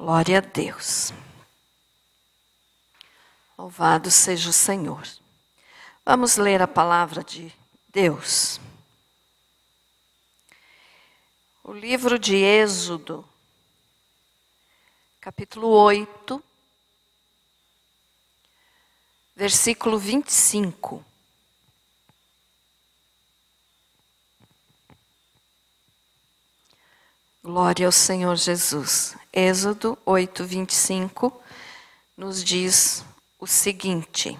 Glória a Deus. Louvado seja o Senhor. Vamos ler a palavra de Deus. O livro de Êxodo, capítulo 8, versículo 25. Glória ao Senhor Jesus. Êxodo 8, 25 nos diz o seguinte: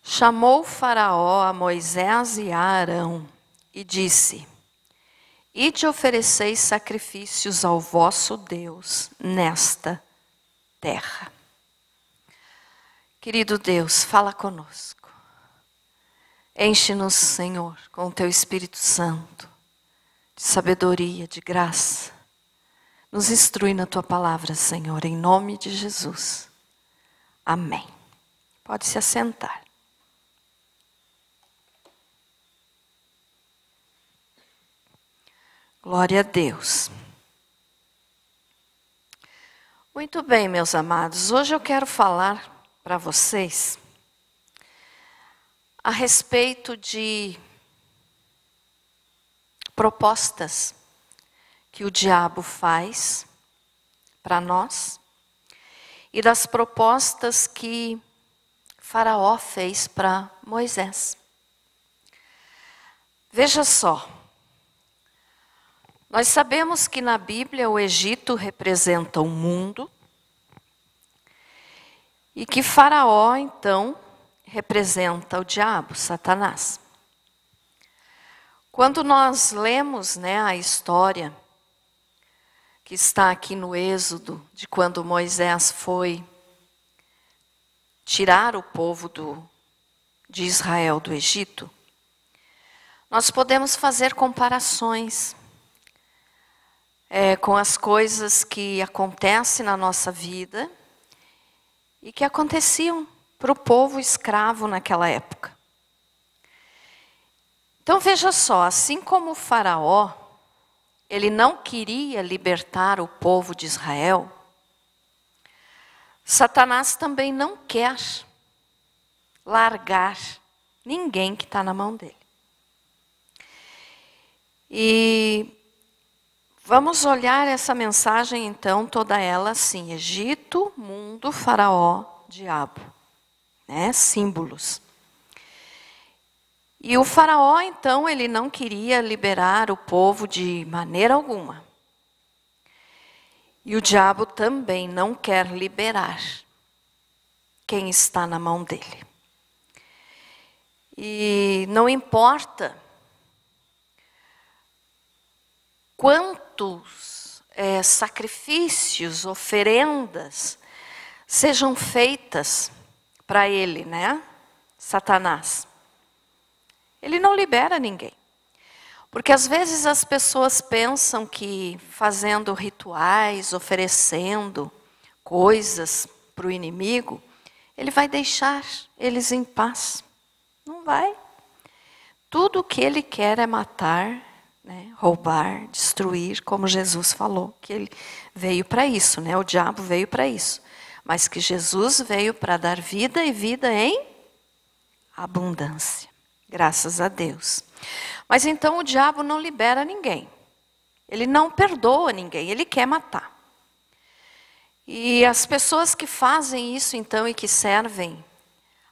chamou Faraó a Moisés e a Arão e disse: ide ofereceis sacrifícios ao vosso Deus nesta terra. Querido Deus, fala conosco. Enche-nos, Senhor, com o Teu Espírito Santo, de sabedoria, de graça. Nos instrui na Tua palavra, Senhor, em nome de Jesus. Amém. Pode se assentar. Glória a Deus. Muito bem, meus amados. Hoje eu quero falar para vocês a respeito de propostas que o diabo faz para nós e das propostas que Faraó fez para Moisés. Veja só, nós sabemos que na Bíblia o Egito representa o mundo e que Faraó, então, representa o diabo, Satanás. Quando nós lemos, a história que está aqui no Êxodo, de quando Moisés foi tirar o povo de Israel do Egito, nós podemos fazer comparações com as coisas que acontecem na nossa vida e que aconteciam para o povo escravo naquela época. Então veja só, assim como o Faraó, ele não queria libertar o povo de Israel, Satanás também não quer largar ninguém que está na mão dele. E vamos olhar essa mensagem então, toda ela assim: Egito, mundo, Faraó, diabo. Símbolos. E o Faraó, então, ele não queria liberar o povo de maneira alguma. E o diabo também não quer liberar quem está na mão dele. E não importa quantos sacrifícios, oferendas sejam feitas para ele, Satanás. Ele não libera ninguém. Porque às vezes as pessoas pensam que fazendo rituais, oferecendo coisas para o inimigo, ele vai deixar eles em paz. Não vai. Tudo o que ele quer é matar, roubar, destruir, como Jesus falou, que ele veio para isso, o diabo veio para isso. Mas que Jesus veio para dar vida e vida em abundância. Graças a Deus. Mas então o diabo não libera ninguém. Ele não perdoa ninguém, ele quer matar. E as pessoas que fazem isso então e que servem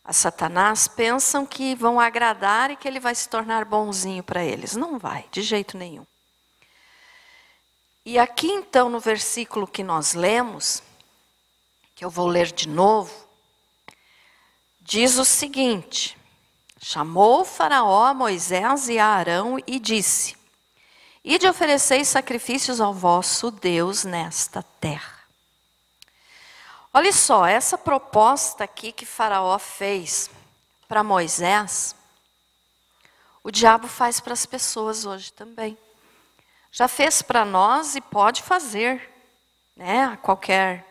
a Satanás pensam que vão agradar e que ele vai se tornar bonzinho para eles. Não vai, de jeito nenhum. E aqui então no versículo que nós lemos, que eu vou ler de novo, diz o seguinte: chamou Faraó a Moisés e a Arão e disse: ide ofereceis sacrifícios ao vosso Deus nesta terra. Olha só, essa proposta aqui que Faraó fez para Moisés, o diabo faz para as pessoas hoje também. Já fez para nós e pode fazer, a qualquer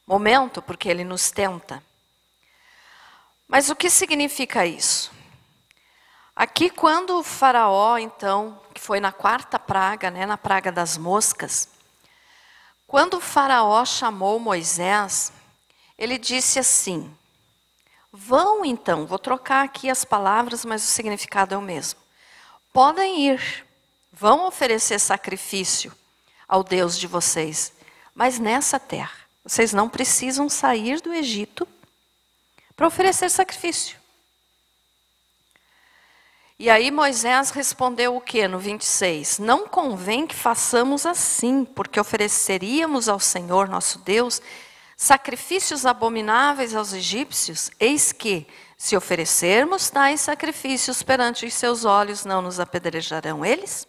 momento, porque ele nos tenta. Mas o que significa isso? Aqui quando o Faraó, então, que foi na 4ª praga, né, na praga das moscas, quando o faraó chamou Moisés, ele disse assim: vão então, vou trocar aqui as palavras, mas o significado é o mesmo. Podem ir, vão oferecer sacrifício ao Deus de vocês, mas nessa terra. Vocês não precisam sair do Egito para oferecer sacrifício. E aí Moisés respondeu o quê? No 26. Não convém que façamos assim, porque ofereceríamos ao Senhor nosso Deus sacrifícios abomináveis aos egípcios. Eis que, se oferecermos tais sacrifícios perante os seus olhos, não nos apedrejarão eles?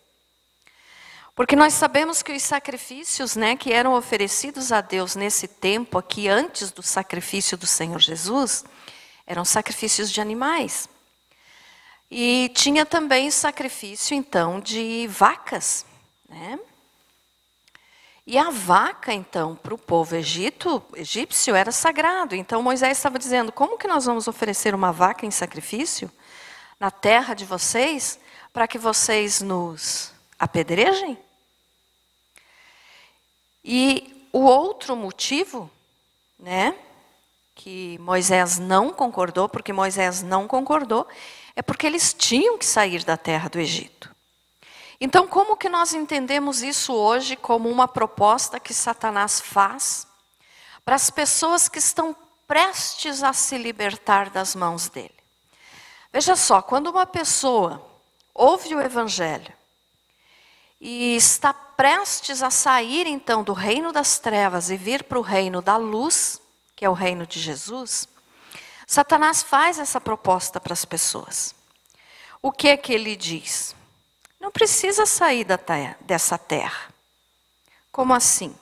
Porque nós sabemos que os sacrifícios, né, que eram oferecidos a Deus nesse tempo aqui, antes do sacrifício do Senhor Jesus, eram sacrifícios de animais. E tinha também sacrifício, então, de vacas, né? E a vaca, então, para o povo egípcio, era sagrado. Então, Moisés estava dizendo, como que nós vamos oferecer uma vaca em sacrifício na terra de vocês, para que vocês nos apedrejem? E o outro motivo, né, que Moisés não concordou, porque Moisés não concordou, é porque eles tinham que sair da terra do Egito. Então, como que nós entendemos isso hoje como uma proposta que Satanás faz para as pessoas que estão prestes a se libertar das mãos dele? Veja só, quando uma pessoa ouve o Evangelho e está prestes a sair, então, do reino das trevas e vir para o reino da luz, que é o reino de Jesus, Satanás faz essa proposta para as pessoas. O que é que ele diz? Não precisa sair dessa terra. Como assim?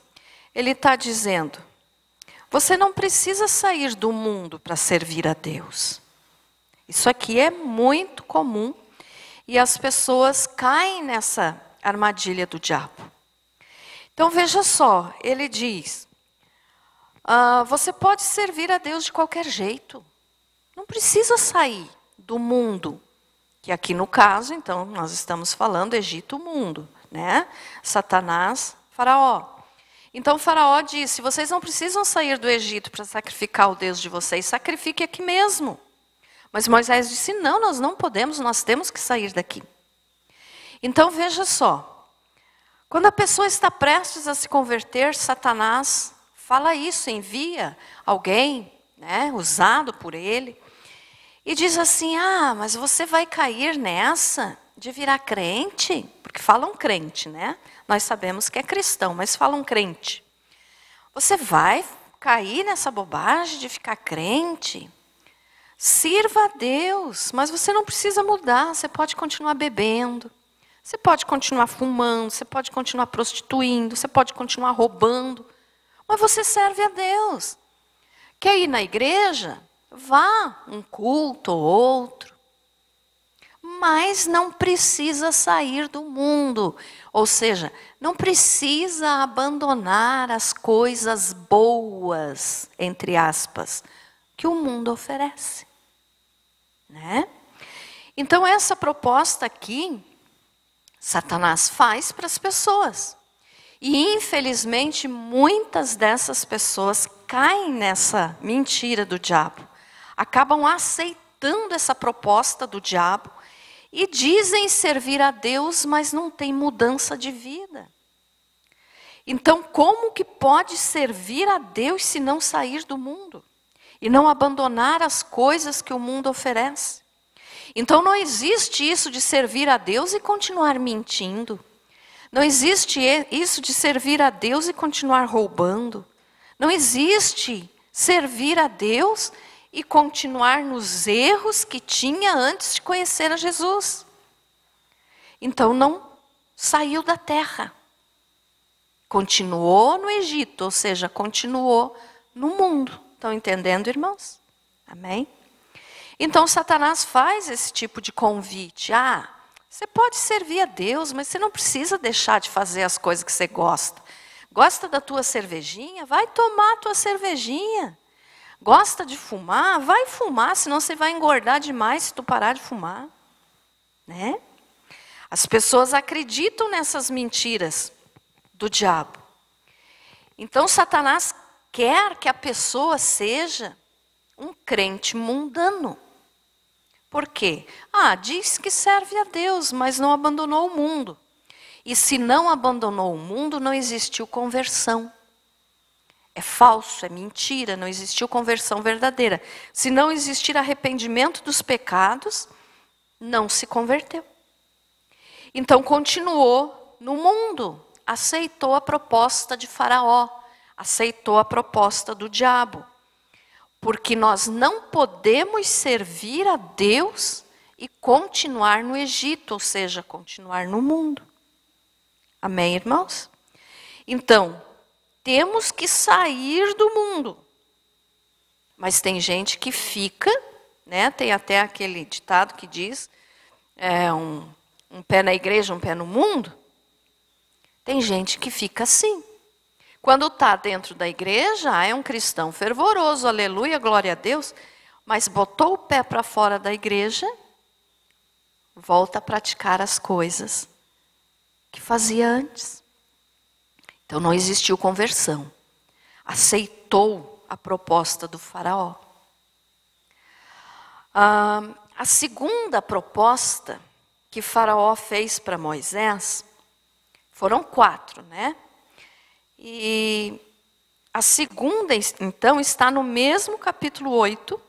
Ele está dizendo, você não precisa sair do mundo para servir a Deus. Isso aqui é muito comum e as pessoas caem nessa armadilha do diabo. Então veja só, ele diz, você pode servir a Deus de qualquer jeito. Não precisa sair do mundo, que aqui no caso, então, nós estamos falando Egito, mundo, né? Satanás, faraó. Então faraó disse, vocês não precisam sair do Egito para sacrificar o Deus de vocês, sacrifique aqui mesmo. Mas Moisés disse, não, nós não podemos, nós temos que sair daqui. Então veja só, quando a pessoa está prestes a se converter, Satanás fala isso, envia alguém, né, usado por ele, e diz assim, mas você vai cair nessa de virar crente? Porque falam crente, né? Nós sabemos que é cristão, mas falam crente. Você vai cair nessa bobagem de ficar crente? Sirva a Deus, mas você não precisa mudar, você pode continuar bebendo, você pode continuar fumando, você pode continuar prostituindo, você pode continuar roubando, mas você serve a Deus. Quer ir na igreja? Vá, um culto ou outro. Mas não precisa sair do mundo. Ou seja, não precisa abandonar as coisas boas, entre aspas, que o mundo oferece. Né? Então essa proposta aqui, Satanás faz para as pessoas. E infelizmente muitas dessas pessoas caem nessa mentira do diabo. Acabam aceitando essa proposta do diabo e dizem servir a Deus, mas não tem mudança de vida. Então, como que pode servir a Deus se não sair do mundo? E não abandonar as coisas que o mundo oferece? Então, não existe isso de servir a Deus e continuar mentindo. Não existe isso de servir a Deus e continuar roubando. Não existe servir a Deus e continuar nos erros que tinha antes de conhecer a Jesus. Então não saiu da terra. Continuou no Egito, ou seja, continuou no mundo. Estão entendendo, irmãos? Amém? Então Satanás faz esse tipo de convite. Você pode servir a Deus, mas você não precisa deixar de fazer as coisas que você gosta. Gosta da tua cervejinha? Vai tomar a tua cervejinha. Gosta de fumar? Vai fumar, senão você vai engordar demais se tu parar de fumar. Né? As pessoas acreditam nessas mentiras do diabo. Então, Satanás quer que a pessoa seja um crente mundano. Por quê? Diz que serve a Deus, mas não abandonou o mundo. E se não abandonou o mundo, não existiu conversão. É falso, é mentira, não existiu conversão verdadeira. Se não existir arrependimento dos pecados, não se converteu. Então continuou no mundo, aceitou a proposta de Faraó, aceitou a proposta do diabo. Porque nós não podemos servir a Deus e continuar no Egito, ou seja, continuar no mundo. Amém, irmãos? Então, temos que sair do mundo. Mas tem gente que fica, né? Tem até aquele ditado que diz, um pé na igreja, um pé no mundo. Tem gente que fica assim. Quando está dentro da igreja, é um cristão fervoroso, aleluia, glória a Deus, mas botou o pé para fora da igreja, volta a praticar as coisas que fazia antes. Então não existiu conversão. Aceitou a proposta do Faraó. A segunda proposta que Faraó fez para Moisés, foram 4, né? E a segunda, então, está no mesmo capítulo 8,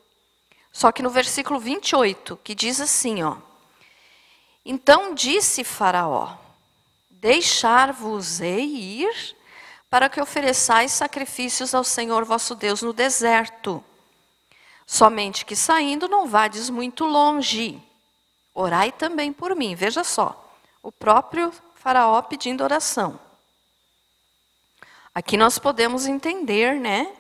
só que no versículo 28, que diz assim, Então disse Faraó, deixar-vos-ei ir para que ofereçais sacrifícios ao Senhor vosso Deus no deserto. Somente que saindo não vades muito longe. Orai também por mim. Veja só, o próprio Faraó pedindo oração. Aqui nós podemos entender, né,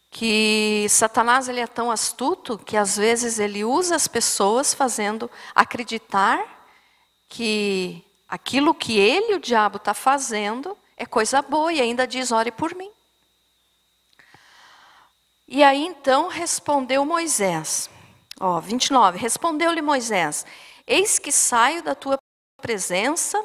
que Satanás ele é tão astuto que às vezes ele usa as pessoas fazendo acreditar que aquilo que ele, o diabo, está fazendo é coisa boa e ainda diz, ore por mim. E aí então respondeu Moisés, 29, respondeu-lhe Moisés, eis que saio da tua presença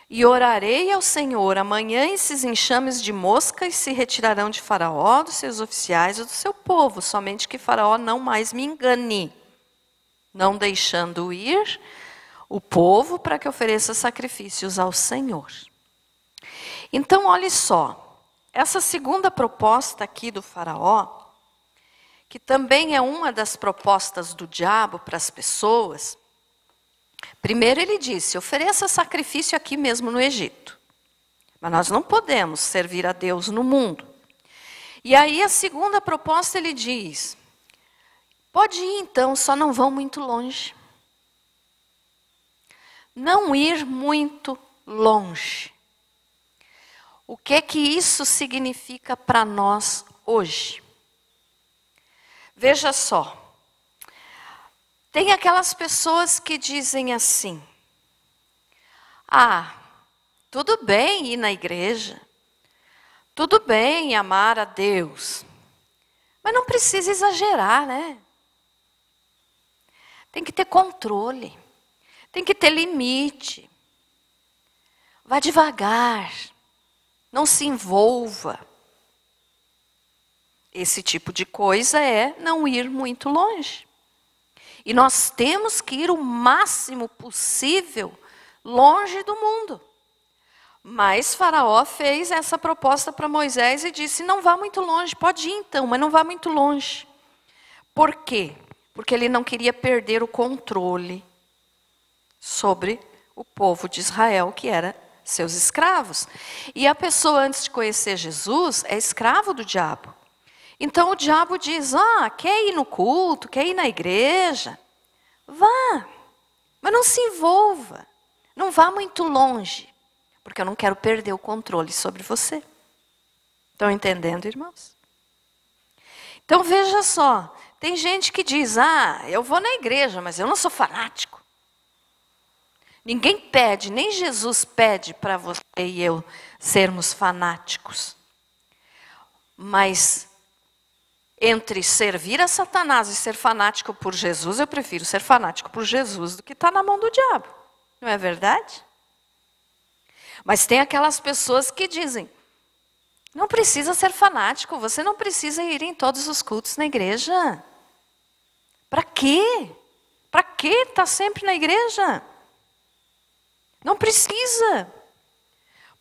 e orarei ao Senhor, amanhã esses enxames de moscas se retirarão de Faraó, dos seus oficiais e do seu povo, somente que Faraó não mais me engane, não deixando ir o povo para que ofereça sacrifícios ao Senhor. Então, olhe só, essa segunda proposta aqui do Faraó, que também é uma das propostas do diabo para as pessoas, primeiro ele disse, ofereça sacrifício aqui mesmo no Egito. Mas nós não podemos servir a Deus no mundo. E aí a segunda proposta ele diz, pode ir então, só não vão muito longe. Não ir muito longe. O que é que isso significa para nós hoje? Veja só. Tem aquelas pessoas que dizem assim, tudo bem ir na igreja, tudo bem amar a Deus, mas não precisa exagerar, né? Tem que ter controle, tem que ter limite, vá devagar, não se envolva. Esse tipo de coisa é não ir muito longe. E nós temos que ir o máximo possível longe do mundo. Mas Faraó fez essa proposta para Moisés e disse, não vá muito longe, pode ir então, mas não vá muito longe. Por quê? Porque ele não queria perder o controle sobre o povo de Israel, que era seus escravos. E a pessoa, antes de conhecer Jesus, é escravo do diabo. Então o diabo diz, quer ir no culto, quer ir na igreja? Vá, mas não se envolva, não vá muito longe, porque eu não quero perder o controle sobre você. Estão entendendo, irmãos? Então veja só, tem gente que diz, eu vou na igreja, mas eu não sou fanático. Ninguém pede, nem Jesus pede para você e eu sermos fanáticos. Mas entre servir a Satanás e ser fanático por Jesus, eu prefiro ser fanático por Jesus do que estar na mão do diabo. Não é verdade? Mas tem aquelas pessoas que dizem, não precisa ser fanático, você não precisa ir em todos os cultos na igreja. Para quê? Para que estar sempre na igreja? Não precisa.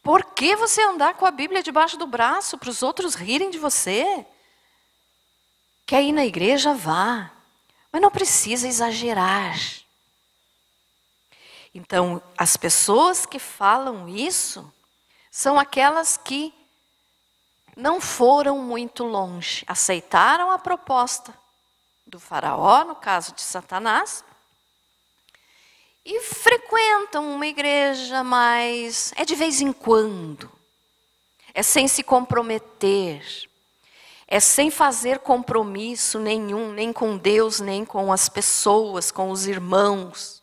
Por que você andar com a Bíblia debaixo do braço para os outros rirem de você? Quer ir na igreja? Vá. Mas não precisa exagerar. Então, as pessoas que falam isso são aquelas que não foram muito longe. Aceitaram a proposta do faraó, no caso de Satanás, e frequentam uma igreja, mas é de vez em quando. É sem se comprometer. É sem fazer compromisso nenhum, nem com Deus, nem com as pessoas, com os irmãos.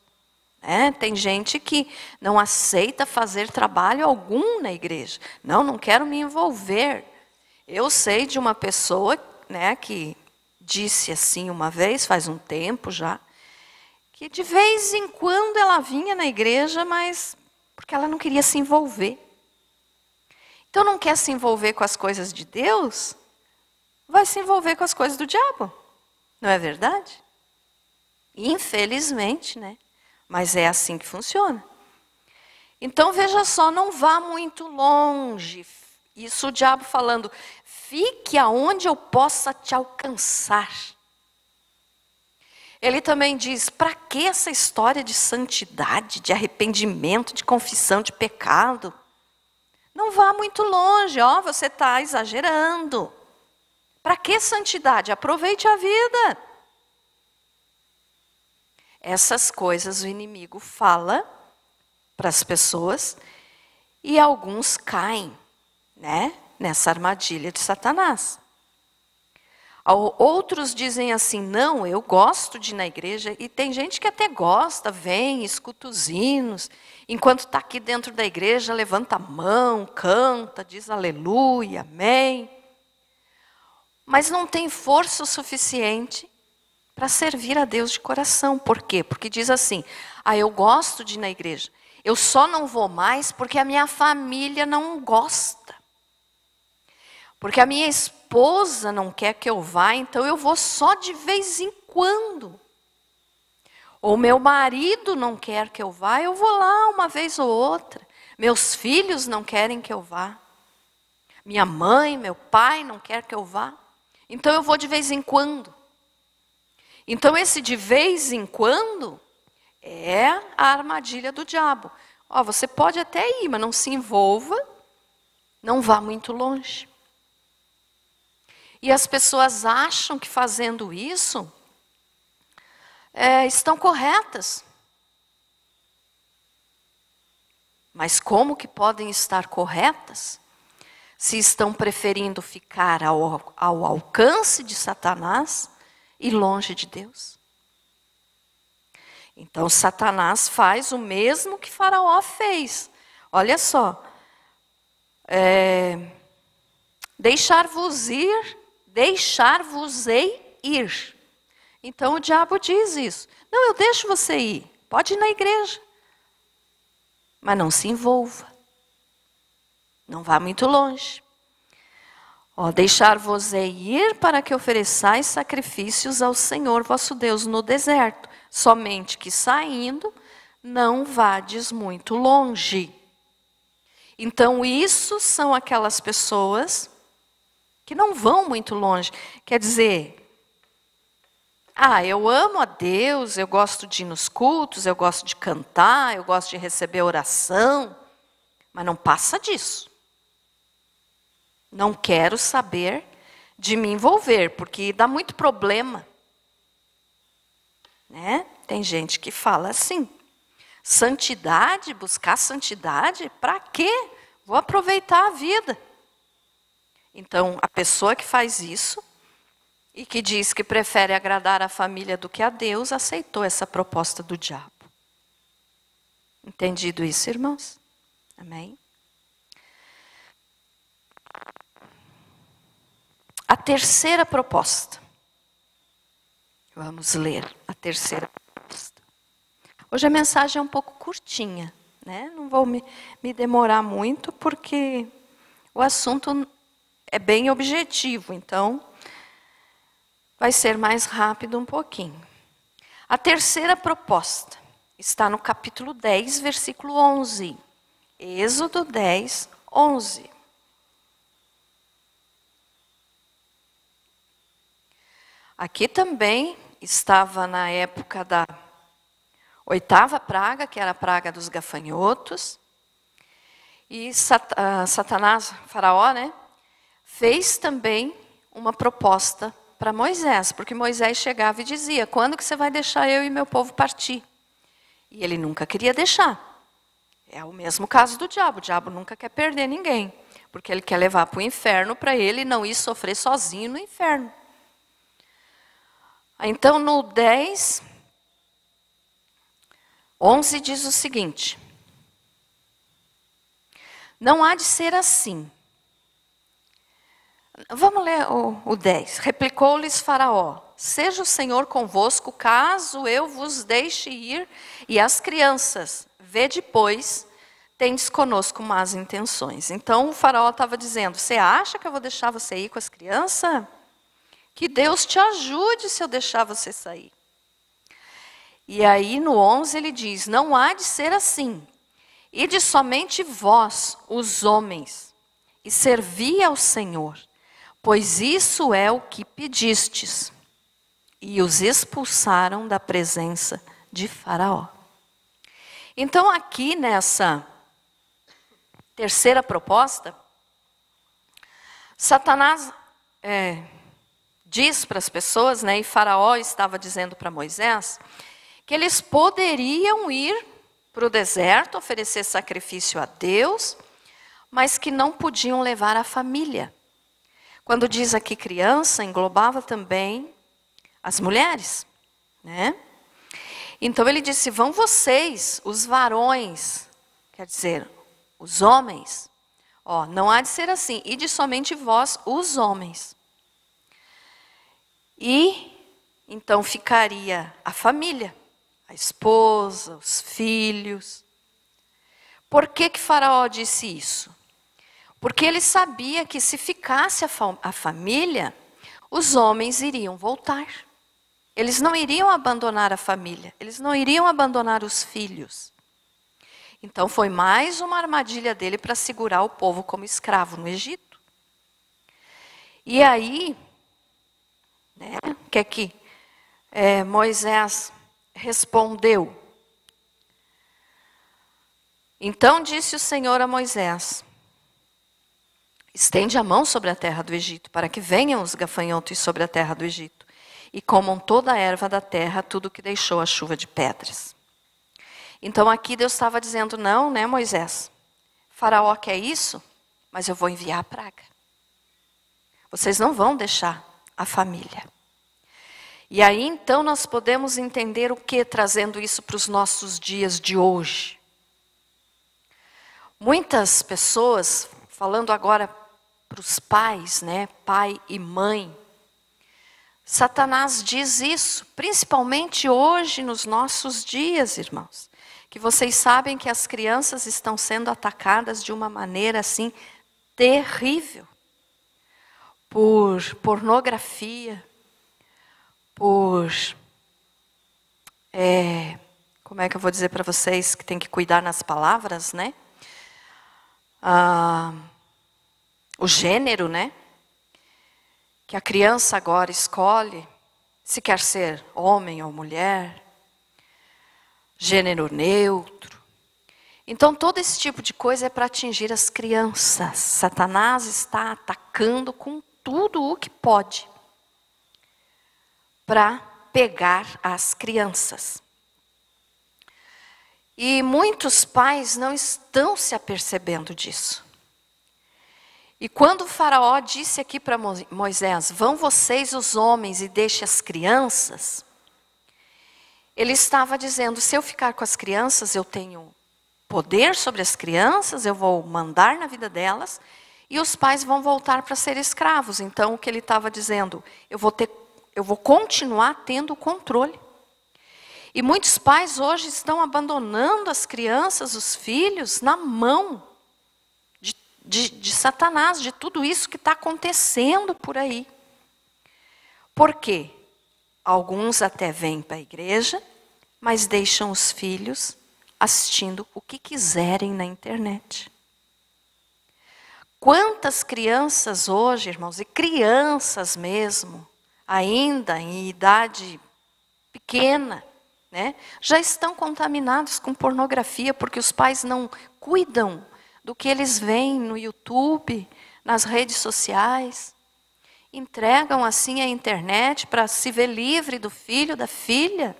Tem gente que não aceita fazer trabalho algum na igreja. Não quero me envolver. Eu sei de uma pessoa, que disse assim uma vez, faz um tempo já, que de vez em quando ela vinha na igreja, mas porque ela não queria se envolver. Então não quer se envolver com as coisas de Deus, vai se envolver com as coisas do diabo. Não é verdade? Infelizmente, Mas é assim que funciona. Então veja só, não vá muito longe. Isso o diabo falando, fique aonde eu possa te alcançar. Ele também diz, para que essa história de santidade, de arrependimento, de confissão de pecado? Não vá muito longe, você está exagerando. Para que santidade? Aproveite a vida. Essas coisas o inimigo fala para as pessoas e alguns caem, nessa armadilha de Satanás. Outros dizem assim, não, eu gosto de ir na igreja, e tem gente que até gosta, vem, escuta os hinos, enquanto está aqui dentro da igreja, levanta a mão, canta, diz aleluia, amém. Mas não tem força o suficiente para servir a Deus de coração. Por quê? Porque diz assim, eu gosto de ir na igreja, eu só não vou mais porque a minha família não gosta. Porque a minha esposa não quer que eu vá, então eu vou só de vez em quando. Ou meu marido não quer que eu vá, eu vou lá uma vez ou outra. Meus filhos não querem que eu vá. Minha mãe, meu pai não quer que eu vá. Então eu vou de vez em quando. Então esse de vez em quando é a armadilha do diabo. Você pode até ir, mas não se envolva, não vá muito longe. E as pessoas acham que fazendo isso, estão corretas. Mas como que podem estar corretas se estão preferindo ficar ao alcance de Satanás e longe de Deus? Então Satanás faz o mesmo que Faraó fez. Olha só, deixar-vos-ei ir. Então o diabo diz isso. Não, eu deixo você ir. Pode ir na igreja. Mas não se envolva. Não vá muito longe. Deixar-vos-ei ir para que ofereçais sacrifícios ao Senhor vosso Deus no deserto. Somente que saindo, não vades muito longe. Então isso são aquelas pessoas que não vão muito longe. Quer dizer, eu amo a Deus, eu gosto de ir nos cultos, eu gosto de cantar, eu gosto de receber oração, mas não passa disso. Não quero saber de me envolver, porque dá muito problema. Tem gente que fala assim, santidade, buscar santidade, para quê? Vou aproveitar a vida. Então, a pessoa que faz isso e que diz que prefere agradar a família do que a Deus, aceitou essa proposta do diabo. Entendido isso, irmãos? Amém? A terceira proposta. Vamos ler a terceira proposta. Hoje a mensagem é um pouco curtinha, né? Não vou me demorar muito, porque o assunto é bem objetivo, então vai ser mais rápido um pouquinho. A terceira proposta está no capítulo 10, versículo 11. Êxodo 10, 11. Aqui também estava na época da 8ª praga, que era a praga dos gafanhotos. E Satanás, Faraó, né, fez também uma proposta para Moisés, porque Moisés chegava e dizia: quando que você vai deixar eu e meu povo partir? E ele nunca queria deixar. É o mesmo caso do diabo. O diabo nunca quer perder ninguém, porque ele quer levar para o inferno para ele não ir sofrer sozinho no inferno. Então, no 10, 11 diz o seguinte: não há de ser assim. Vamos ler o 10. Replicou-lhes Faraó: seja o Senhor convosco, caso eu vos deixe ir, e as crianças, vede, pois, tendes conosco más intenções. Então o Faraó estava dizendo: você acha que eu vou deixar você ir com as crianças? Que Deus te ajude se eu deixar você sair. E aí no 11 ele diz: não há de ser assim. Ide somente vós, os homens, e servi ao Senhor, pois isso é o que pedistes. E os expulsaram da presença de Faraó. Então aqui nessa terceira proposta, Satanás diz para as pessoas, né, e Faraó estava dizendo para Moisés, que eles poderiam ir para o deserto, oferecer sacrifício a Deus, mas que não podiam levar a família. Quando diz aqui criança, englobava também as mulheres, né? Então ele disse: vão vocês, os varões, quer dizer, os homens, não há de ser assim, ide somente vós, os homens. E então ficaria a família, a esposa, os filhos. Por que Faraó disse isso? Porque ele sabia que se ficasse a família, os homens iriam voltar. Eles não iriam abandonar a família, eles não iriam abandonar os filhos. Então foi mais uma armadilha dele para segurar o povo como escravo no Egito. E aí, né, que Moisés respondeu. Então disse o Senhor a Moisés: estende a mão sobre a terra do Egito, para que venham os gafanhotos sobre a terra do Egito, e comam toda a erva da terra, tudo que deixou a chuva de pedras. Então aqui Deus estava dizendo: não, né, Moisés? Faraó quer isso, mas eu vou enviar a praga. Vocês não vão deixar a família. E aí então nós podemos entender o que, trazendo isso para os nossos dias de hoje. Muitas pessoas, falando agora para os pais, né, pai e mãe, Satanás diz isso, principalmente hoje nos nossos dias, irmãos, que vocês sabem que as crianças estão sendo atacadas de uma maneira assim terrível, por pornografia, por, como é que eu vou dizer para vocês que tem que cuidar nas palavras, né? O gênero, né? Que a criança agora escolhe se quer ser homem ou mulher, gênero neutro. Então todo esse tipo de coisa é para atingir as crianças. Satanás está atacando com tudo o que pode para pegar as crianças. E muitos pais não estão se apercebendo disso. E quando o Faraó disse aqui para Moisés: vão vocês os homens e deixem as crianças, ele estava dizendo: se eu ficar com as crianças, eu tenho poder sobre as crianças, eu vou mandar na vida delas, e os pais vão voltar para ser escravos. Então o que ele estava dizendo: eu vou continuar tendo o controle. E muitos pais hoje estão abandonando as crianças, os filhos, na mão de Satanás, de tudo isso que está acontecendo por aí. Por quê? Alguns até vêm para a igreja, mas deixam os filhos assistindo o que quiserem na internet. Quantas crianças hoje, irmãos, e crianças mesmo, ainda em idade pequena, né, já estão contaminados com pornografia, porque os pais não cuidam do que eles veem no YouTube, nas redes sociais. Entregam assim a internet para se ver livre do filho, da filha.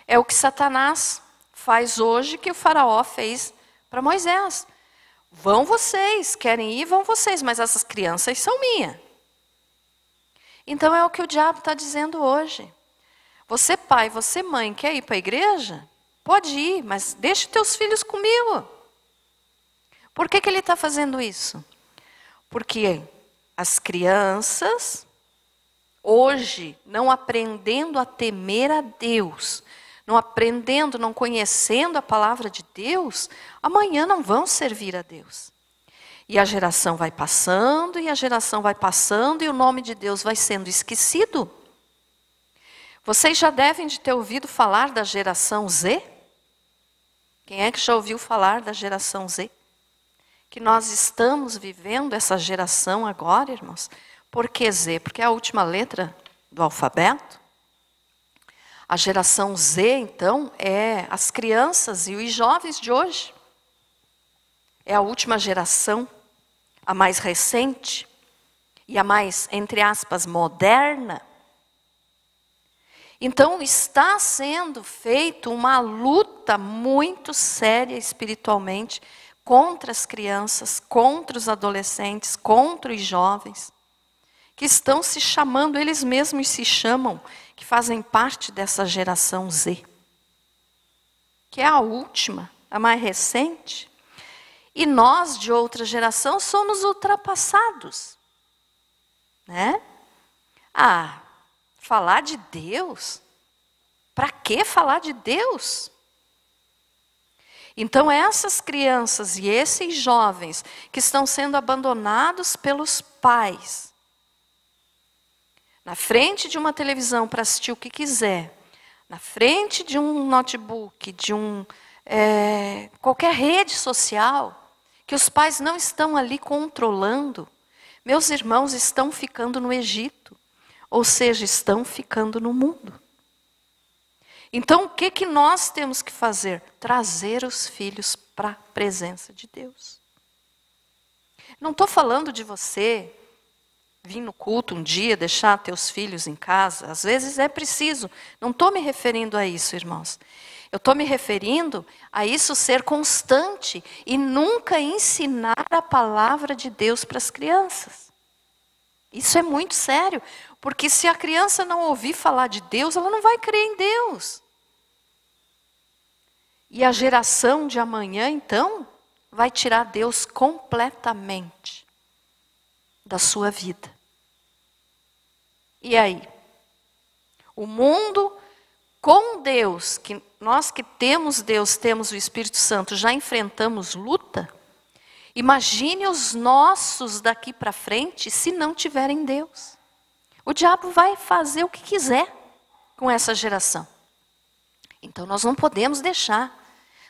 É o que Satanás faz hoje, que o faraó fez para Moisés. Vão vocês, querem ir, vão vocês, mas essas crianças são minhas. Então é o que o diabo está dizendo hoje. Você pai, você mãe, quer ir para a igreja? Pode ir, mas deixe teus filhos comigo. Por que ele está fazendo isso? Porque as crianças, hoje, não aprendendo a temer a Deus, não aprendendo, não conhecendo a palavra de Deus, amanhã não vão servir a Deus. E a geração vai passando, e a geração vai passando, e o nome de Deus vai sendo esquecido. Vocês já devem de ter ouvido falar da geração Z? Quem é que já ouviu falar da geração Z? Que nós estamos vivendo essa geração agora, irmãos. Por que Z? Porque é a última letra do alfabeto. A geração Z, então, é as crianças e os jovens de hoje. É a última geração, a mais recente e a mais, entre aspas, moderna. Então, está sendo feita uma luta muito séria espiritualmente contra as crianças, contra os adolescentes, contra os jovens, que estão se chamando, eles mesmos se chamam, que fazem parte dessa geração Z, que é a última, a mais recente. E nós, de outra geração, somos ultrapassados, né? Falar de Deus? Para que falar de Deus? Então essas crianças e esses jovens que estão sendo abandonados pelos pais, na frente de uma televisão para assistir o que quiser, na frente de um notebook, de qualquer rede social, que os pais não estão ali controlando, meus irmãos estão ficando no Egito, ou seja, estão ficando no mundo. Então, o que nós temos que fazer? Trazer os filhos para a presença de Deus. Não estou falando de você vir no culto um dia, deixar teus filhos em casa. Às vezes é preciso. Não estou me referindo a isso, irmãos. Eu estou me referindo a isso ser constante e nunca ensinar a palavra de Deus para as crianças. Isso é muito sério, porque se a criança não ouvir falar de Deus, ela não vai crer em Deus. E a geração de amanhã, então, vai tirar Deus completamente da sua vida. E aí? O mundo com Deus, que nós que temos Deus, temos o Espírito Santo, já enfrentamos luta. Imagine os nossos daqui para frente se não tiverem Deus. O diabo vai fazer o que quiser com essa geração. Então nós não podemos deixar.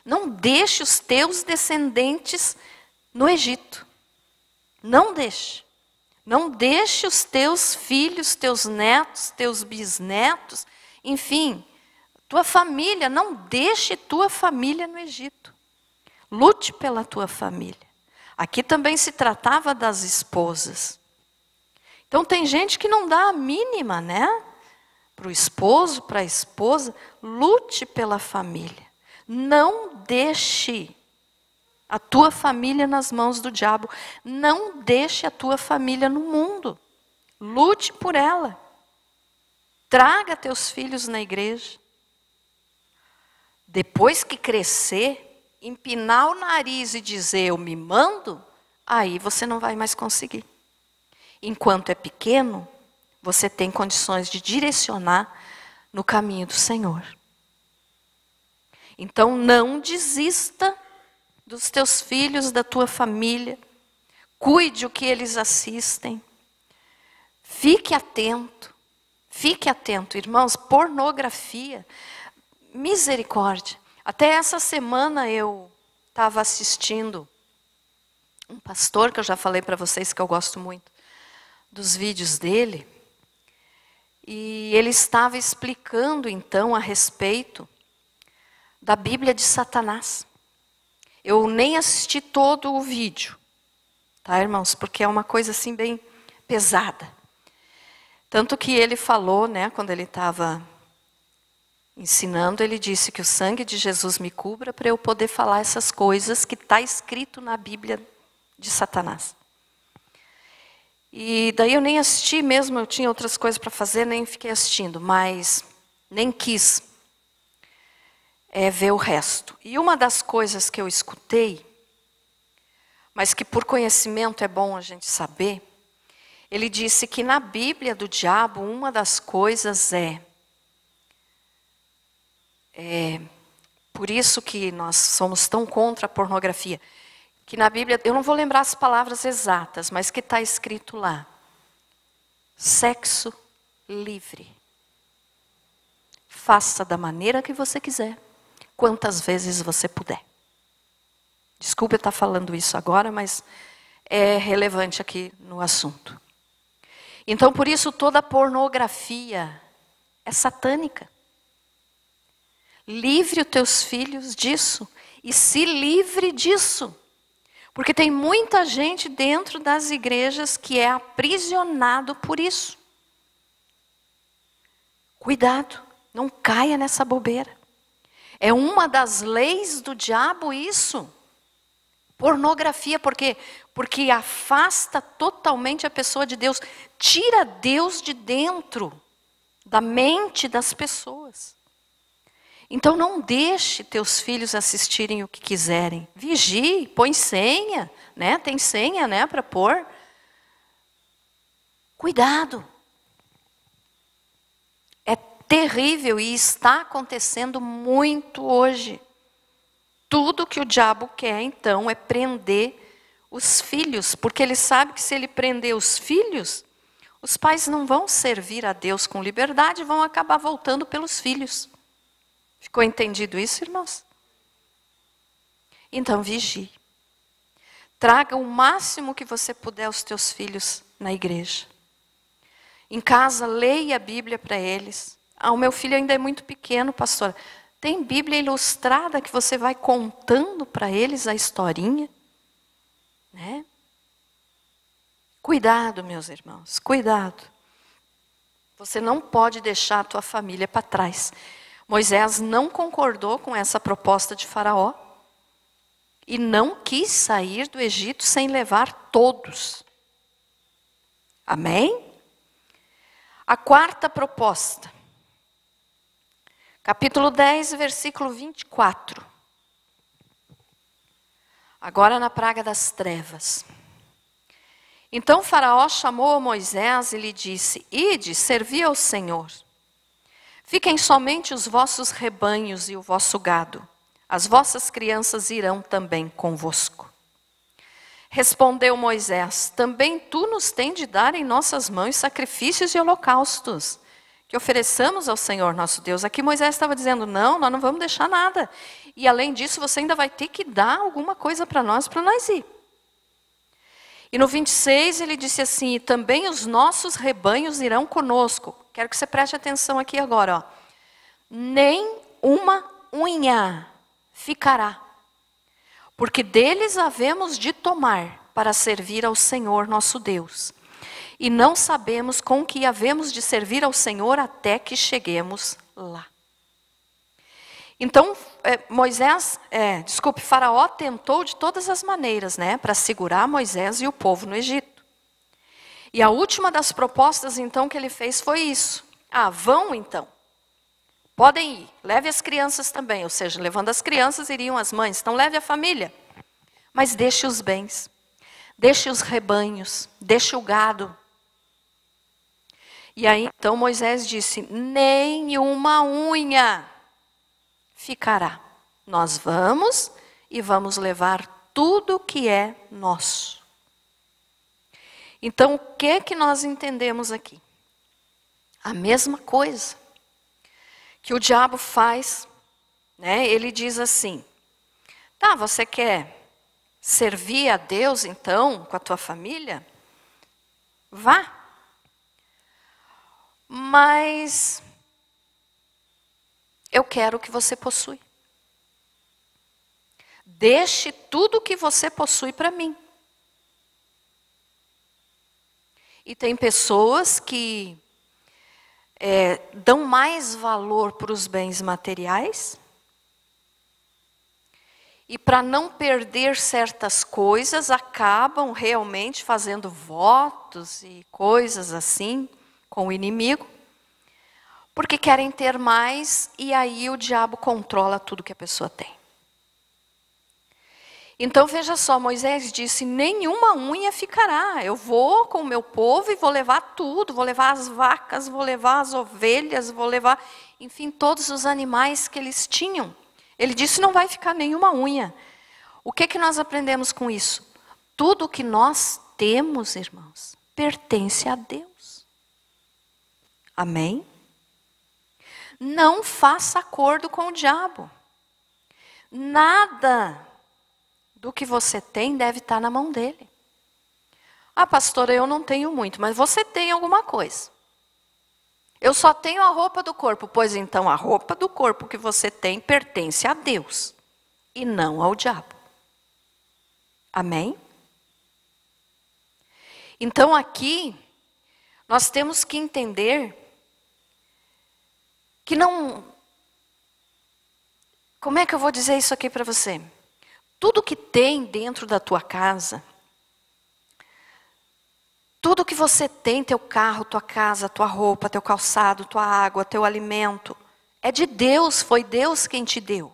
Não deixe os teus descendentes no Egito. Não deixe. Não deixe os teus filhos, teus netos, teus bisnetos, enfim, tua família, não deixe tua família no Egito. Lute pela tua família. Aqui também se tratava das esposas. Então tem gente que não dá a mínima, né? Para o esposo, para a esposa, lute pela família. Não deixe a tua família nas mãos do diabo. Não deixe a tua família no mundo. Lute por ela. Traga teus filhos na igreja. Depois que crescer, empinar o nariz e dizer eu me mando, aí você não vai mais conseguir. Enquanto é pequeno, você tem condições de direcionar no caminho do Senhor. Então não desista dos teus filhos, da tua família. Cuide o que eles assistem. Fique atento. Fique atento, irmãos. Pornografia, misericórdia. Até essa semana eu estava assistindo um pastor, que eu já falei para vocês que eu gosto muito dos vídeos dele. E ele estava explicando então a respeito da Bíblia de Satanás. Eu nem assisti todo o vídeo, tá, irmãos? Porque é uma coisa assim bem pesada. Tanto que ele falou, né, quando ele estava ensinando, ele disse que o sangue de Jesus me cubra para eu poder falar essas coisas que está escrito na Bíblia de Satanás. E daí eu nem assisti mesmo, eu tinha outras coisas para fazer, nem fiquei assistindo, mas nem quis ver o resto. E uma das coisas que eu escutei, mas que por conhecimento é bom a gente saber, ele disse que na Bíblia do diabo, uma das coisas por isso que nós somos tão contra a pornografia, que na Bíblia, eu não vou lembrar as palavras exatas, mas que está escrito lá, sexo livre. Faça da maneira que você quiser, quantas vezes você puder. Desculpe eu estar falando isso agora, mas é relevante aqui no assunto. Então, por isso, toda a pornografia é satânica. Livre os teus filhos disso e se livre disso. Porque tem muita gente dentro das igrejas que é aprisionado por isso. Cuidado, não caia nessa bobeira. É uma das leis do diabo isso. Pornografia, por quê? Porque afasta totalmente a pessoa de Deus. Tira Deus de dentro da mente das pessoas. Então não deixe teus filhos assistirem o que quiserem. Vigie, põe senha, né? Tem senha, né, para pôr. Cuidado. É terrível e está acontecendo muito hoje. Tudo que o diabo quer, então, é prender os filhos, porque ele sabe que se ele prender os filhos, os pais não vão servir a Deus com liberdade, vão acabar voltando pelos filhos. Ficou entendido isso, irmãos? Então, vigie. Traga o máximo que você puder aos teus filhos na igreja. Em casa, leia a Bíblia para eles. O meu filho ainda é muito pequeno, pastora. Tem Bíblia ilustrada que você vai contando para eles a historinha, né? Cuidado, meus irmãos, cuidado. Você não pode deixar a tua família para trás. Moisés não concordou com essa proposta de Faraó e não quis sair do Egito sem levar todos. Amém? A quarta proposta. Capítulo 10, versículo 24. Agora na praga das trevas. Então Faraó chamou a Moisés e lhe disse: Ide, servi ao Senhor. Fiquem somente os vossos rebanhos e o vosso gado. As vossas crianças irão também convosco. Respondeu Moisés: Também tu nos tens de dar em nossas mãos sacrifícios e holocaustos, que ofereçamos ao Senhor nosso Deus. Aqui Moisés estava dizendo: não, nós não vamos deixar nada. E além disso, você ainda vai ter que dar alguma coisa para nós ir. E no 26 ele disse assim: e também os nossos rebanhos irão conosco. Quero que você preste atenção aqui agora. Ó. Nem uma unha ficará, porque deles havemos de tomar para servir ao Senhor nosso Deus. E não sabemos com que havemos de servir ao Senhor até que cheguemos lá. Então, Faraó tentou de todas as maneiras, né, para segurar Moisés e o povo no Egito. E a última das propostas, então, que ele fez foi isso. Vão então. Podem ir, leve as crianças também. Ou seja, levando as crianças iriam as mães. Então, leve a família. Mas deixe os bens. Deixe os rebanhos. Deixe o gado. E aí então Moisés disse: nenhuma unha ficará. Nós vamos e vamos levar tudo que é nosso. Então, o que nós entendemos aqui? A mesma coisa que o diabo faz, né? Ele diz assim: tá, você quer servir a Deus então com a tua família? Vá. Mas eu quero o que você possui. Deixe tudo que você possui para mim. E tem pessoas que dão mais valor para os bens materiais. E para não perder certas coisas, acabam realmente fazendo votos e coisas assim com o inimigo. Porque querem ter mais e aí o diabo controla tudo que a pessoa tem. Então veja só, Moisés disse: nenhuma unha ficará. Eu vou com o meu povo e vou levar tudo. Vou levar as vacas, vou levar as ovelhas, vou levar, enfim, todos os animais que eles tinham. Ele disse: não vai ficar nenhuma unha. O que nós aprendemos com isso? Tudo que nós temos, irmãos, pertence a Deus. Amém? Não faça acordo com o diabo. Nada do que você tem deve estar na mão dele. Ah, pastora, eu não tenho muito, mas você tem alguma coisa. Eu só tenho a roupa do corpo. Pois então, a roupa do corpo que você tem pertence a Deus e não ao diabo. Amém? Então aqui, nós temos que entender que não... Como é que eu vou dizer isso aqui para você? Tudo que tem dentro da tua casa, tudo que você tem, teu carro, tua casa, tua roupa, teu calçado, tua água, teu alimento, é de Deus, foi Deus quem te deu.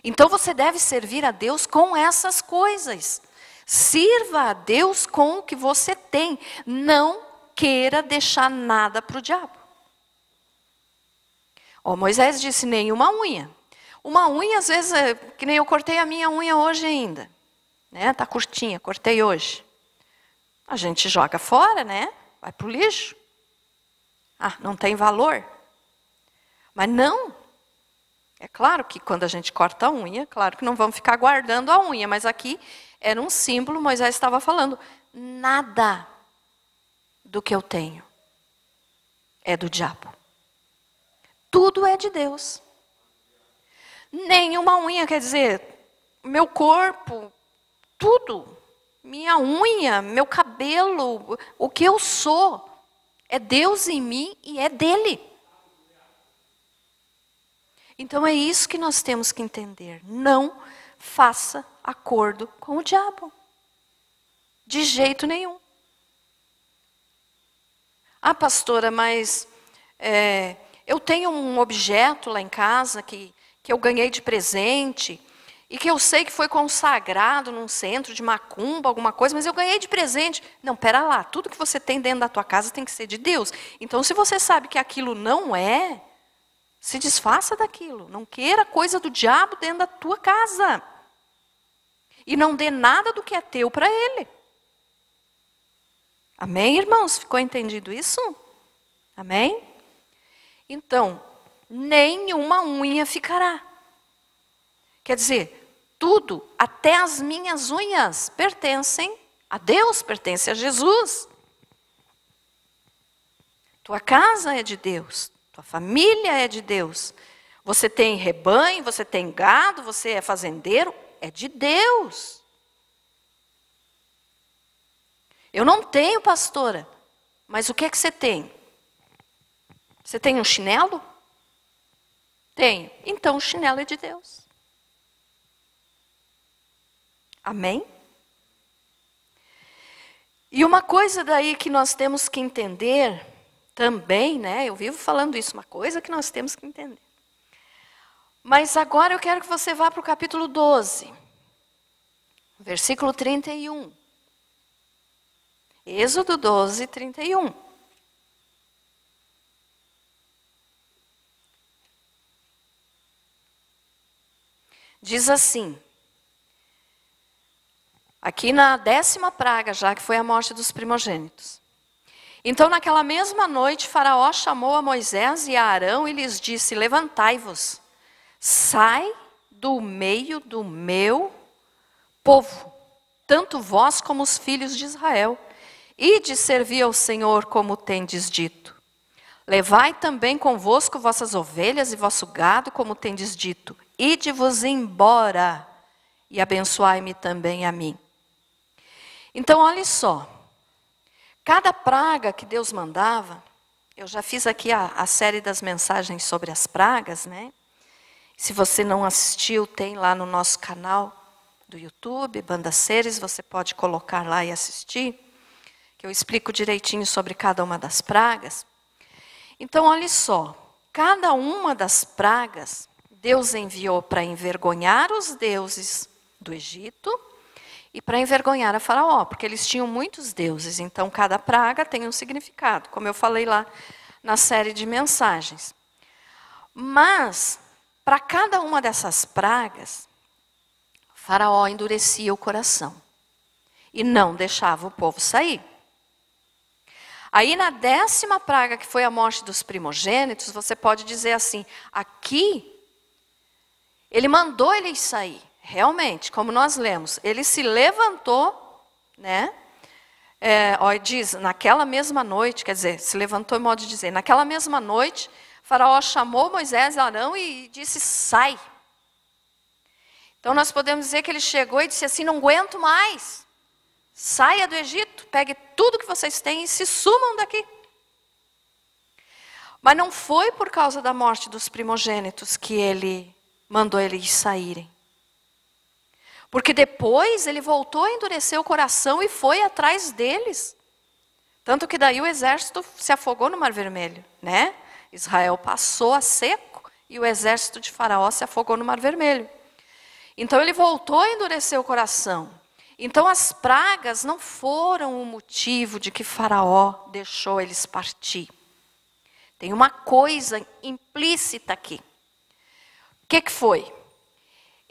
Então você deve servir a Deus com essas coisas. Sirva a Deus com o que você tem. Não queira deixar nada para o diabo. Moisés disse: nenhuma unha. Uma unha, às vezes, que nem eu cortei a minha unha hoje ainda. Né? Tá curtinha, cortei hoje. A gente joga fora, né? Vai para o lixo. Ah, não tem valor. Mas não. É claro que quando a gente corta a unha, claro que não vamos ficar guardando a unha. Mas aqui era um símbolo, Moisés estava falando. Nada do que eu tenho é do diabo. Tudo é de Deus. Nenhuma unha, quer dizer, meu corpo, tudo, minha unha, meu cabelo, o que eu sou, é Deus em mim e é dele. Então é isso que nós temos que entender. Não faça acordo com o diabo. De jeito nenhum. Ah, pastora, mas eu tenho um objeto lá em casa que eu ganhei de presente, e que eu sei que foi consagrado num centro de macumba, alguma coisa, mas eu ganhei de presente. Não, pera lá, tudo que você tem dentro da tua casa tem que ser de Deus. Então, se você sabe que aquilo não é, se desfaça daquilo. Não queira coisa do diabo dentro da tua casa. E não dê nada do que é teu para ele. Amém, irmãos? Ficou entendido isso? Amém? Então, nenhuma unha ficará. Quer dizer, tudo, até as minhas unhas, pertencem a Deus, pertence a Jesus. Tua casa é de Deus, tua família é de Deus. Você tem rebanho, você tem gado, você é fazendeiro, é de Deus. Eu não tenho, pastora, mas o que é que você tem? Você tem um chinelo? Tenho. Então o chinelo é de Deus. Amém? E uma coisa daí que nós temos que entender também, né? Eu vivo falando isso, uma coisa que nós temos que entender. Mas agora eu quero que você vá para o capítulo 12, versículo 31. Êxodo 12, 31. Diz assim, aqui na 10ª praga já, que foi a morte dos primogênitos. Então naquela mesma noite, Faraó chamou a Moisés e a Arão e lhes disse, levantai-vos, sai do meio do meu povo, tanto vós como os filhos de Israel, e de servir ao Senhor como tendes dito. Levai também convosco vossas ovelhas e vosso gado, como tendes dito. Ide-vos embora e abençoai-me também a mim. Então, olha só. Cada praga que Deus mandava, eu já fiz aqui a série das mensagens sobre as pragas, né? Se você não assistiu, tem lá no nosso canal do YouTube, Banda Seres, você pode colocar lá e assistir, que eu explico direitinho sobre cada uma das pragas. Então, olha só, cada uma das pragas, Deus enviou para envergonhar os deuses do Egito e para envergonhar a Faraó, porque eles tinham muitos deuses, então cada praga tem um significado, como eu falei lá na série de mensagens. Mas, para cada uma dessas pragas, Faraó endurecia o coração e não deixava o povo sair. Aí na 10ª praga, que foi a morte dos primogênitos, você pode dizer assim, aqui, ele mandou eles sair. Realmente, como nós lemos, ele se levantou, né? Diz, naquela mesma noite, quer dizer, se levantou em modo de dizer, naquela mesma noite, Faraó chamou Moisés e Arão e disse, sai. Então nós podemos dizer que ele chegou e disse assim, não aguento mais. Saia do Egito, pegue tudo que vocês têm e se sumam daqui. Mas não foi por causa da morte dos primogênitos que ele mandou eles saírem. Porque depois ele voltou a endurecer o coração e foi atrás deles. Tanto que daí o exército se afogou no Mar Vermelho, né? Israel passou a seco e o exército de Faraó se afogou no Mar Vermelho. Então ele voltou a endurecer o coração. Então as pragas não foram o motivo de que Faraó deixou eles partir. Tem uma coisa implícita aqui. O que foi?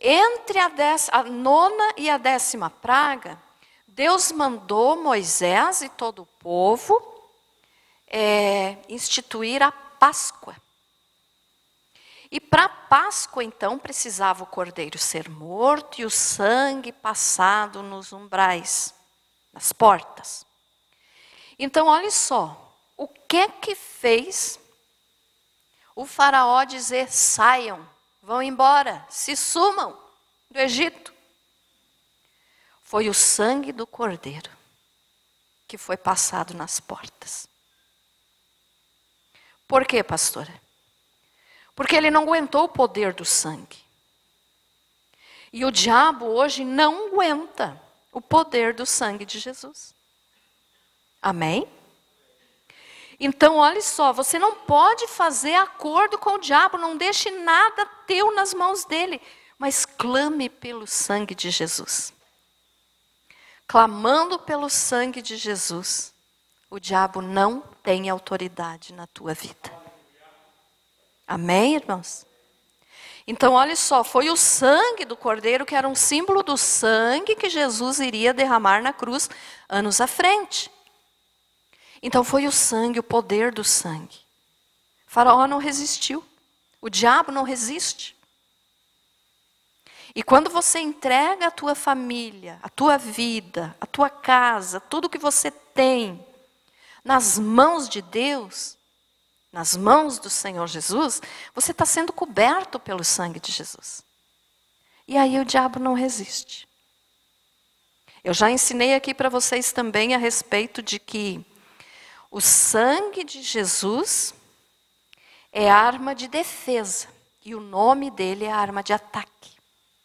Entre a 9ª e a 10ª praga, Deus mandou Moisés e todo o povo instituir a Páscoa. E para a Páscoa, então, precisava o cordeiro ser morto e o sangue passado nos umbrais, nas portas. Então, olha só, o que fez o faraó dizer, saiam, vão embora, se sumam do Egito? Foi o sangue do cordeiro que foi passado nas portas. Por quê, pastora? Porque ele não aguentou o poder do sangue. E o diabo hoje não aguenta o poder do sangue de Jesus. Amém? Então, olha só, você não pode fazer acordo com o diabo, não deixe nada teu nas mãos dele, mas clame pelo sangue de Jesus. Clamando pelo sangue de Jesus, o diabo não tem autoridade na tua vida. Amém, irmãos? Então, olha só, foi o sangue do cordeiro que era um símbolo do sangue que Jesus iria derramar na cruz anos à frente. Então, foi o sangue, o poder do sangue. O faraó não resistiu. O diabo não resiste. E quando você entrega a tua família, a tua vida, a tua casa, tudo que você tem nas mãos de Deus, nas mãos do Senhor Jesus, você está sendo coberto pelo sangue de Jesus. E aí o diabo não resiste. Eu já ensinei aqui para vocês também a respeito de que o sangue de Jesus é arma de defesa. E o nome dele é arma de ataque.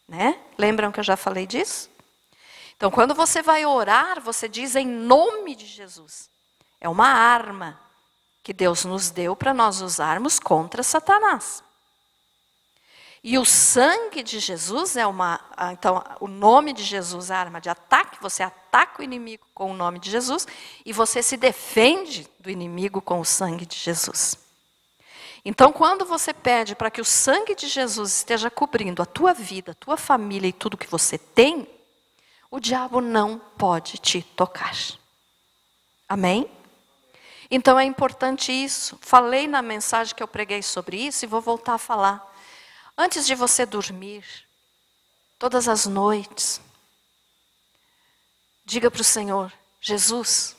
Né? Lembram que eu já falei disso? Então, quando você vai orar, você diz em nome de Jesus. É uma arma que Deus nos deu para nós usarmos contra Satanás. E o sangue de Jesus é então, o nome de Jesus é a arma de ataque, você ataca o inimigo com o nome de Jesus e você se defende do inimigo com o sangue de Jesus. Então, quando você pede para que o sangue de Jesus esteja cobrindo a tua vida, a tua família e tudo que você tem, o diabo não pode te tocar. Amém? Então é importante isso. Falei na mensagem que eu preguei sobre isso e vou voltar a falar. Antes de você dormir, todas as noites, diga para o Senhor: Jesus,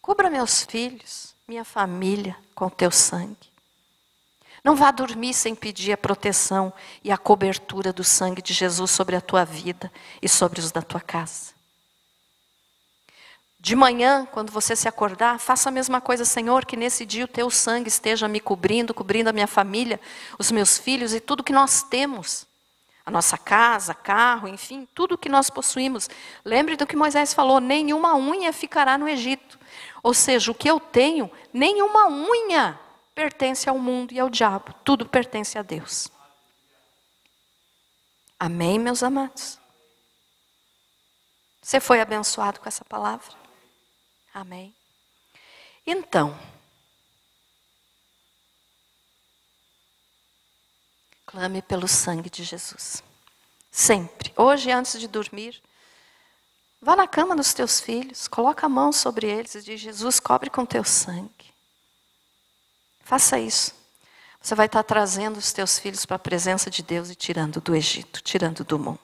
cubra meus filhos, minha família com teu sangue. Não vá dormir sem pedir a proteção e a cobertura do sangue de Jesus sobre a tua vida e sobre os da tua casa. De manhã, quando você se acordar, faça a mesma coisa: Senhor, que nesse dia o teu sangue esteja me cobrindo, cobrindo a minha família, os meus filhos e tudo que nós temos. A nossa casa, carro, enfim, tudo que nós possuímos. Lembre do que Moisés falou: nenhuma unha ficará no Egito. Ou seja, o que eu tenho, nenhuma unha pertence ao mundo e ao diabo. Tudo pertence a Deus. Amém, meus amados? Você foi abençoado com essa palavra? Amém. Então, clame pelo sangue de Jesus. Sempre. Hoje, antes de dormir, vá na cama dos teus filhos, coloca a mão sobre eles e diz: Jesus, cobre com teu sangue. Faça isso. Você vai estar trazendo os teus filhos para a presença de Deus e tirando do Egito, tirando do mundo.